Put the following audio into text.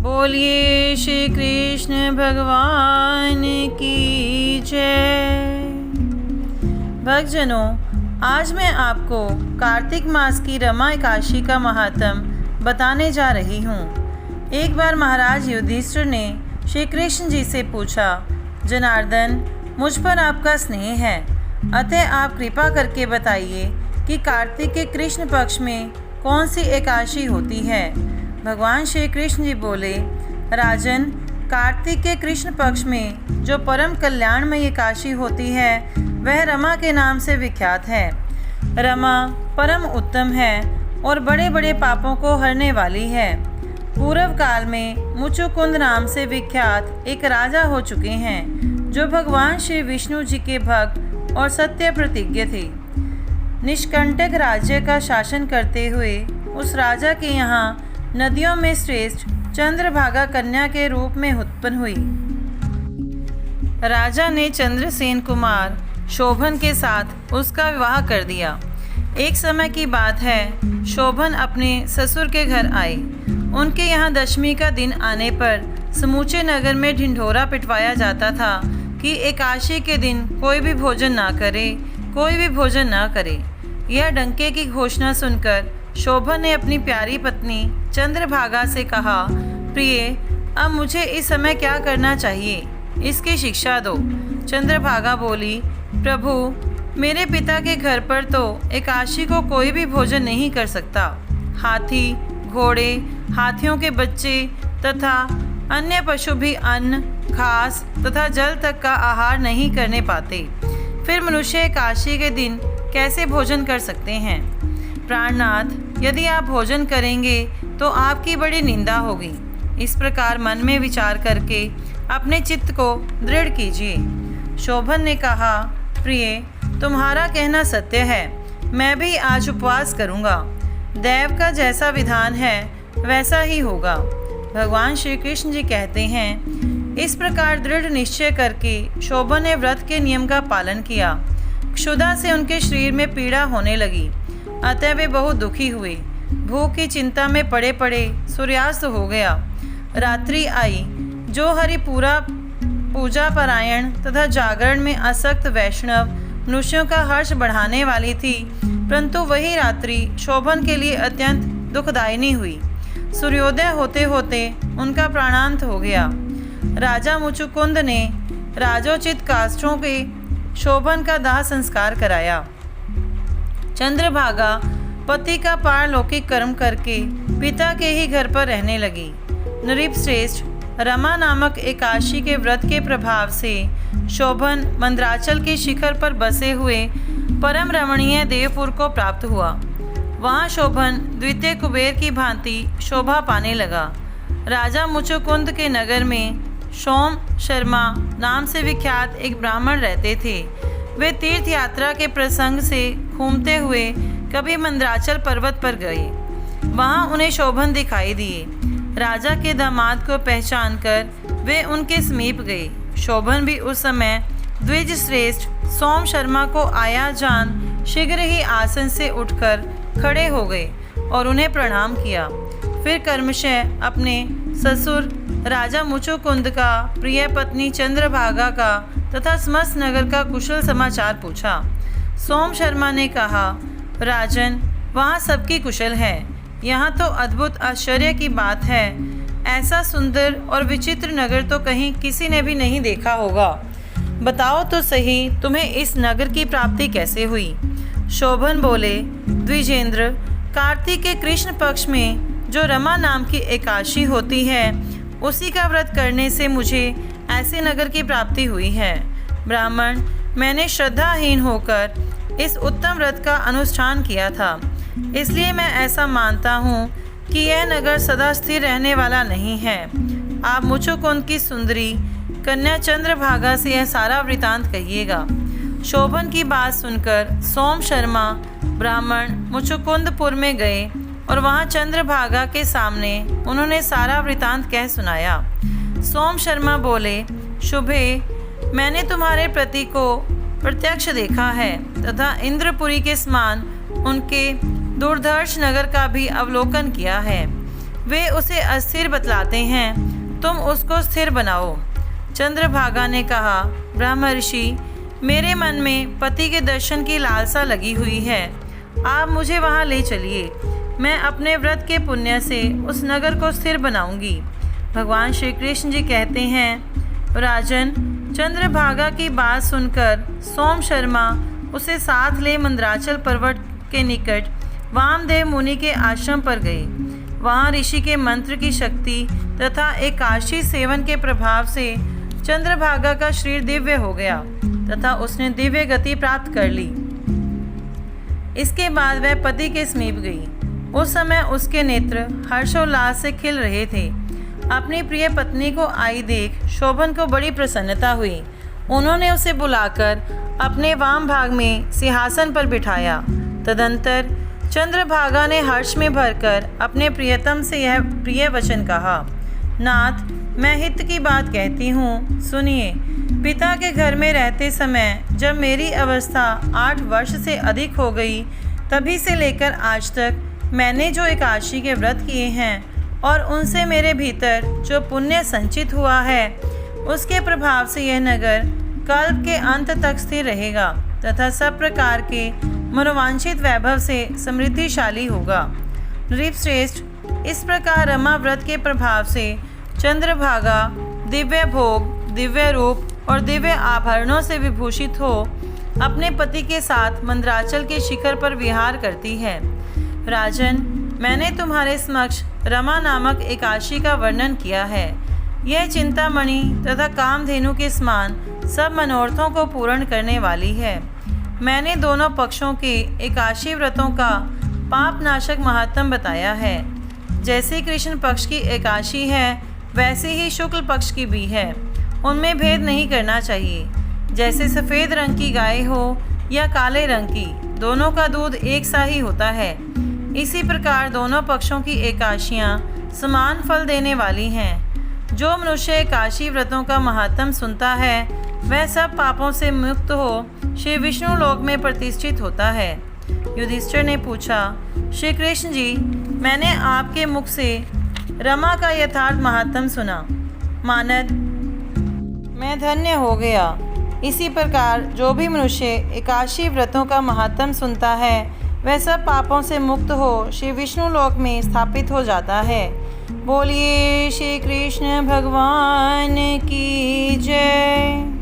बोलिए श्री कृष्ण भगवान की जय। भक्तजनों, आज मैं आपको कार्तिक मास की रमा एकादशी का महात्म बताने जा रही हूँ। एक बार महाराज युधिष्ठिर ने श्री कृष्ण जी से पूछा, जनार्दन, मुझ पर आपका स्नेह है, अतः आप कृपा करके बताइए कि कार्तिक के कृष्ण पक्ष में कौन सी एकादशी होती है। भगवान श्री कृष्ण जी बोले, राजन, कार्तिक के कृष्ण पक्ष में जो परम कल्याणमयी एकादशी होती है वह रमा के नाम से विख्यात है। रमा परम उत्तम है और बड़े बड़े पापों को हरने वाली है। पूर्व काल में मुचुकुंद नाम से विख्यात एक राजा हो चुके हैं जो भगवान श्री विष्णु जी के भक्त और सत्य प्रतिज्ञ थे। निष्कंटक राज्य का शासन करते हुए उस राजा के यहाँ नदियों में श्रेष्ठ चंद्रभागा कन्या के रूप में उत्पन्न हुई। राजा ने चंद्रसेन कुमार शोभन के साथ उसका विवाह कर दिया। एक समय की बात है, शोभन अपने ससुर के घर आए। उनके यहाँ दशमी का दिन आने पर समूचे नगर में ढिंढोरा पिटवाया जाता था कि एकादशी के दिन कोई भी भोजन ना करे, कोई भी भोजन ना करे। यह डंके की घोषणा सुनकर शोभन ने अपनी प्यारी पत्नी चंद्रभागा से कहा, प्रिय, अब मुझे इस समय क्या करना चाहिए, इसकी शिक्षा दो। चंद्रभागा बोली, प्रभु, मेरे पिता के घर पर तो एकादशी को कोई भी भोजन नहीं कर सकता। हाथी, घोड़े, हाथियों के बच्चे तथा अन्य पशु भी अन्न, घास तथा जल तक का आहार नहीं करने पाते। फिर मनुष्य एकादशी के दिन कैसे भोजन कर सकते हैं? प्राणनाथ, यदि आप भोजन करेंगे तो आपकी बड़ी निंदा होगी। इस प्रकार मन में विचार करके अपने चित्त को दृढ़ कीजिए। शोभन ने कहा, प्रिय, तुम्हारा कहना सत्य है, मैं भी आज उपवास करूँगा। दैव का जैसा विधान है वैसा ही होगा। भगवान श्री कृष्ण जी कहते हैं, इस प्रकार दृढ़ निश्चय करके शोभन ने व्रत के नियम का पालन किया। क्षुधा से उनके शरीर में पीड़ा होने लगी, अतः वे बहुत दुखी हुए। भूख की चिंता में पड़े पड़े सूर्यास्त हो गया। रात्रि आई। जो हरि पूजा परायण तथा जागरण में आसक्त वैष्णव मनुष्यों का हर्ष बढ़ाने वाली थी, परंतु वही रात्रि शोभन के लिए अत्यंत दुखदायिनी हुई। सूर्योदय होते होते उनका प्राणांत हो गया। राजा मुचुकुंद ने राजोचित काष्ठों के शोभन का दाह संस्कार कराया। चंद्रभागा पति का पारलौकिक कर्म करके पिता के ही घर पर रहने लगी। नृपश्रेष्ठ रमा नामक एकादशी के व्रत के प्रभाव से शोभन मंद्राचल के शिखर पर बसे हुए परम रमणीय देवपुर को प्राप्त हुआ। वहाँ शोभन द्वितीय कुबेर की भांति शोभा पाने लगा। राजा मुचुकुंद के नगर में सोम शर्मा नाम से विख्यात एक ब्राह्मण रहते थे। वे तीर्थ यात्रा के प्रसंग से घूमते हुए कभी मंद्राचल पर्वत पर गए। वहाँ उन्हें शोभन दिखाई दिए। राजा के दामाद को पहचानकर वे उनके समीप गए। शोभन भी उस समय द्विज श्रेष्ठ सोम शर्मा को आया जान शीघ्र ही आसन से उठकर खड़े हो गए और उन्हें प्रणाम किया। फिर कर्मशः अपने ससुर राजा मुचुकुंद का, प्रिय पत्नी चंद्रभागा का तथा समस्त नगर का कुशल समाचार पूछा। सोम शर्मा ने कहा, राजन, वहाँ सबकी कुशल है। यहाँ तो अद्भुत आश्चर्य की बात है। ऐसा सुंदर और विचित्र नगर तो कहीं किसी ने भी नहीं देखा होगा। बताओ तो सही, तुम्हें इस नगर की प्राप्ति कैसे हुई? शोभन बोले, द्विजेंद्र, कार्तिक के कृष्ण पक्ष में जो रमा नाम की एकादशी होती है, उसी का व्रत करने से मुझे ऐसे नगर की प्राप्ति हुई है। ब्राह्मण, मैंने श्रद्धाहीन होकर इस उत्तम व्रत का अनुष्ठान किया था, इसलिए मैं ऐसा मानता हूँ कि यह नगर सदा स्थिर रहने वाला नहीं है। आप मुचुकुंद की सुंदरी कन्या चंद्रभागा से यह सारा वृतांत कहिएगा। शोभन की बात सुनकर सोम शर्मा ब्राह्मण मुचुकुंदपुर में गए और वहाँ चंद्रभागा के सामने उन्होंने सारा वृतांत कह सुनाया। सोम शर्मा बोले, शुभे, मैंने तुम्हारे पति को प्रत्यक्ष देखा है तथा इंद्रपुरी के समान उनके दुर्धर्ष नगर का भी अवलोकन किया है। वे उसे अस्थिर बतलाते हैं, तुम उसको स्थिर बनाओ। चंद्रभागा ने कहा, ब्रह्मर्षि, मेरे मन में पति के दर्शन की लालसा लगी हुई है। आप मुझे वहाँ ले चलिए। मैं अपने व्रत के पुण्य से उस नगर को स्थिर बनाऊंगी। भगवान श्री कृष्ण जी कहते हैं, राजन, चंद्रभागा की बात सुनकर सोम शर्मा उसे साथ ले मंदराचल पर्वत के निकट वामदेव मुनि के आश्रम पर गए। वहाँ ऋषि के मंत्र की शक्ति तथा एकादशी सेवन के प्रभाव से चंद्रभागा का शरीर दिव्य हो गया तथा उसने दिव्य गति प्राप्त कर ली। इसके बाद वह पति के समीप गई। उस समय उसके नेत्र हर्षोल्लास से खिल रहे थे। अपनी प्रिय पत्नी को आई देख शोभन को बड़ी प्रसन्नता हुई। उन्होंने उसे बुलाकर अपने वाम भाग में सिंहासन पर बिठाया। तदंतर चंद्रभागा ने हर्ष में भरकर अपने प्रियतम से यह प्रिय वचन कहा, नाथ, मैं हित की बात कहती हूँ, सुनिए। पिता के घर में रहते समय जब मेरी अवस्था 8 वर्ष से अधिक हो गई, तभी से लेकर आज तक मैंने जो एकादशी के व्रत किए हैं और उनसे मेरे भीतर जो पुण्य संचित हुआ है, उसके प्रभाव से यह नगर कल्प के अंत तक स्थिर रहेगा तथा सब प्रकार के मनोवांछित वैभव से समृद्धिशाली होगा। नृपश्रेष्ठ, इस प्रकार रमा व्रत के प्रभाव से चंद्रभागा दिव्य भोग, दिव्य रूप और दिव्य आभरणों से विभूषित हो अपने पति के साथ मंदराचल के शिखर पर विहार करती है। राजन, मैंने तुम्हारे समक्ष रमा नामक एकादशी का वर्णन किया है। यह चिंतामणि तथा कामधेनु के समान सब मनोरथों को पूर्ण करने वाली है। मैंने दोनों पक्षों के एकादशी व्रतों का पापनाशक महात्म बताया है। जैसे कृष्ण पक्ष की एकादशी है, वैसे ही शुक्ल पक्ष की भी है। उनमें भेद नहीं करना चाहिए। जैसे सफ़ेद रंग की गाय हो या काले रंग की, दोनों का दूध एक सा ही होता है। इसी प्रकार दोनों पक्षों की एकादशियाँ समान फल देने वाली हैं। जो मनुष्य एकादशी व्रतों का महात्म सुनता है, वह सब पापों से मुक्त हो श्री विष्णु लोक में प्रतिष्ठित होता है। युधिष्ठिर ने पूछा, श्री कृष्ण जी, मैंने आपके मुख से रमा का यथार्थ महात्म सुना। मानद, मैं धन्य हो गया। इसी प्रकार जो भी मनुष्य एकादशी व्रतों का महात्म सुनता है, वह सब पापों से मुक्त हो श्री विष्णु लोक में स्थापित हो जाता है। बोलिए श्री कृष्ण भगवान की जय।